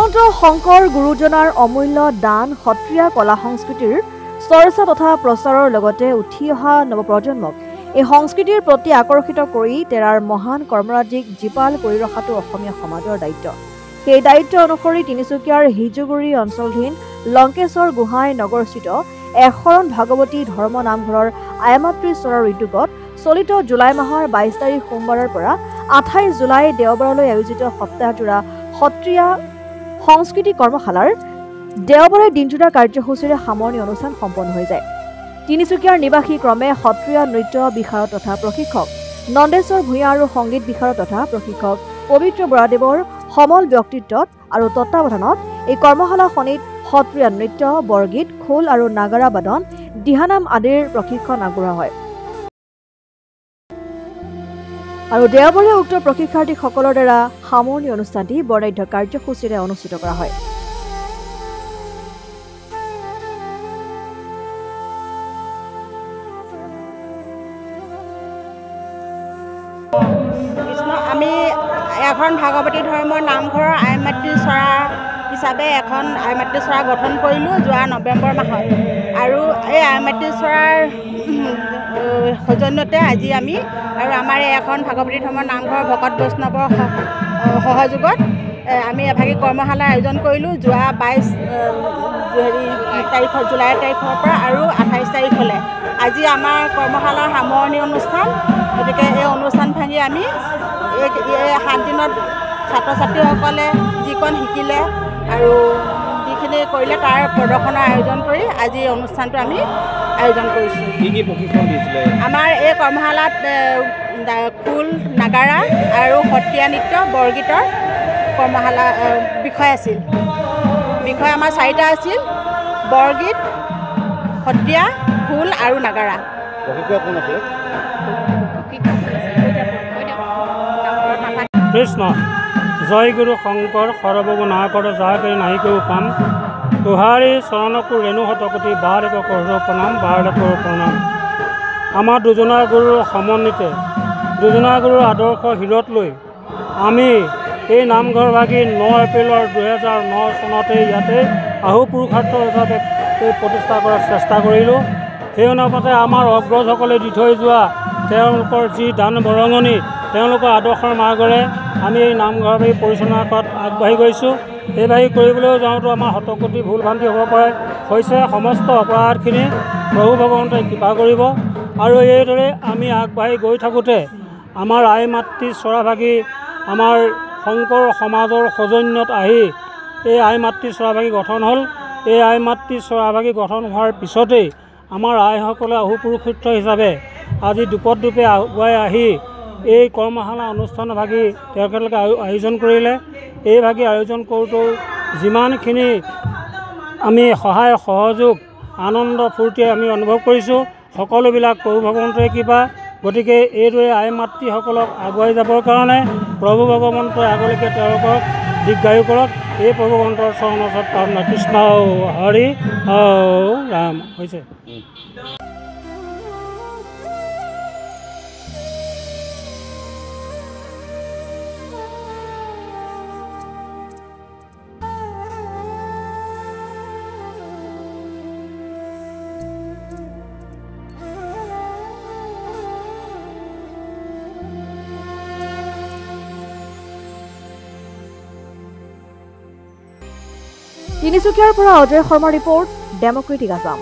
শ্ৰীমন্ত শংকৰ গুৰুজনাৰ অমূল্য দান সত্ৰীয়া কলা সংস্কৃতিৰ চৰ্চা তথা প্ৰচাৰৰ লগতে উঠি অহা নৱপ্ৰজন্মক এই সংস্কৃতিৰ প্ৰতি আকৰ্ষিত কৰি তেৰাৰ মহান কৰ্মৰাজিক জীপাল কৰি ৰখাটো অসমীয়া সমাজৰ দায়িত্ব। সেই দায়িত্ব অনুসৰি তিনিচুকীয়াৰ হিজুগুৰি অঞ্চলধীন লংকেশ্বৰ গোহাঁই নগৰস্থিত এশৰণ ভাগৱতী ধৰ্ম নামঘৰৰ আয়ামাতৃ স্বৰৰ উদ্যোগত চলিত জুলাই মাহৰ 22 তাৰিখ সোমবাৰৰ পৰা 28 জুলাই দেওবাৰলৈ আয়োজিত সপ্তাহজোৰা সত্ৰীয়া সংস্কৃতি কৰ্মশালাৰ দেওবাৰে দিনজোৰা কাৰ্যসূচীৰে সামৰণি অনুষ্ঠান সম্পন্ন হৈ যায়। তিনিচুকীয়াৰ নিবাসী ক্ৰমে সত্ৰীয়া নৃত্য বিশাৰদ তথা প্ৰশিক্ষক নন্দেশ্বৰ ভূঞা আৰু সংগীত বিশাৰদ তথা প্ৰশিক্ষক পবিত্ৰ বৰাদেৱৰ সমল ব্যক্তিত্বত আৰু তত্বাৱধানত এই কৰ্মশালাখনিত সত্ৰীয়া নৃত্য, বৰগীত, খোল আৰু নাগাৰা বাদন, দিহানাম আদিৰ প্ৰশিক্ষণ আগবঢ়োৱা হয়। আৰু দেওবাৰে উক্ত প্ৰশিক্ষাৰ্থীসকলৰ দ্বাৰা সামৰণি অনুষ্ঠানটি বৰ্ণাঢ্য কাৰ্যসূচীৰে অনুষ্ঠিত কৰা হয়। আমি এখন ভাগৱতী ধৰ্মৰ নামঘৰৰ আইমাতৃ চৰা হিচাপে এখন আইমাতৃ চৰা গঠন কৰিলোঁ যোৱা নৱেম্বৰ মাহত। আৰু এই আইমাতৃ চৰাৰ সৌজন্যতে আজি আমি আৰু আমাৰ এখন ভাগৱতী ধৰ্মৰ নামঘৰৰ ভকত বৈষ্ণৱৰ সহযোগত আমি এভাগী কৰ্মশালাৰ আয়োজন কৰিলোঁ যোৱা 22 তাৰিখৰ জুলাই তাৰিখৰ পৰা আৰু 28 তাৰিখলৈ। আজি আমাৰ কৰ্মশালাৰ সামৰণি অনুষ্ঠান। গতিকে এই অনুষ্ঠান ভাঙি আমি এই 7 দিনত ছাত্ৰ ছাত্ৰীসকলে যিকণ শিকিলে আৰু যিখিনি কৰিলে তাৰ প্ৰদৰ্শনৰ আয়োজন কৰি আজি এই অনুষ্ঠানটো আমি আয়োজন কৰিছোঁ। কি প্ৰশিক্ষণ দিছিলে? আমাৰ এই কৰ্মশালাত খোল, নাগাৰা আৰু সত্ৰীয়া নৃত্য, বৰগীতৰ কৰ্মশালা বিষয় আছিল। বিষয় আমাৰ 4টা আছিল: বৰগীত, সত্ৰীয়া, খোল আৰু নাগাৰা। প্ৰশিক্ষক কোন আছিল? কৃষ্ণ জয় গুৰু শংকৰ সৰবগু না কৰ যাহাকে নাহি কেও পাম তোহাৰী চৰণকো ৰেণু শতকোটি বাৰ এক কৰোঁ প্ৰণাম, বাৰ কৰোঁ প্ৰণাম। আমাৰ দুজনা গুৰুৰ সমন্বিতে দুজনা গুৰুৰ আদৰ্শ হৃদত লৈ আমি এই নামঘৰভাগী 9 এপ্ৰিলৰ 2009 চনতে ইয়াতে আহু পুৰুষাৰ্থ হিচাপে প্ৰতিষ্ঠা কৰাৰ চেষ্টা কৰিলোঁ। সেই অনুপাতে আমাৰ অগ্ৰজসকলে দি থৈ যোৱা তেওঁলোকৰ যি দান বৰঙণি, তেওঁলোকৰ আদৰ্শৰ মাৰ্গৰে আমি এই নামঘৰভাগী পৰিচালনা কৰাত আগবাঢ়ি গৈছোঁ। এইভাগী কৰিবলৈও যাওঁতো আমাৰ শতকোটি ভুল ভ্ৰান্তি হ'ব পাৰে, হৈছে সমস্ত অপৰাধখিনি প্ৰভু ভগৱন্তই কৃপা কৰিব। আৰু এইদৰে আমি আগবাঢ়ি গৈ থাকোঁতে আমাৰ আই মাতৃ চৰাভাগী আমাৰ শংকৰ সমাজৰ সৌজন্যত আহি এই আই মাতৃ চৰাভাগী গঠন হ'ল। এই আই মাতৃ চৰাভাগী গঠন হোৱাৰ পিছতেই আমাৰ আইসকলে অহুপুৰুষিত হিচাপে আজি দুপদূপে আগুৱাই আহি এই কৰ্মশালা অনুষ্ঠানভাগী তেওঁলোকে আয়োজন কৰিলে। এইভাগী আয়োজন কৰোঁতেও যিমানখিনি আমি সহায় সহযোগ আনন্দ ফূৰ্তি আমি অনুভৱ কৰিছোঁ, সকলোবিলাক প্ৰভু ভগৱন্তই কৃপা। গতিকে এইদৰে আই মাতৃসকলক আগুৱাই যাবৰ কাৰণে প্ৰভু ভগৱন্তই আগলৈকে তেওঁলোকক দীৰ্ঘায়ু কৰক, এই প্ৰভু ভগৱন্তৰ চৰণৰ প্ৰাৰ্থনা। কৃষ্ণ হৰি ৰাম হৈছে। তিনিচুকীয়াৰ পৰা অজয় শৰ্মা ৰিপৰ্ট, ডেমক্ৰেটিক আছাম।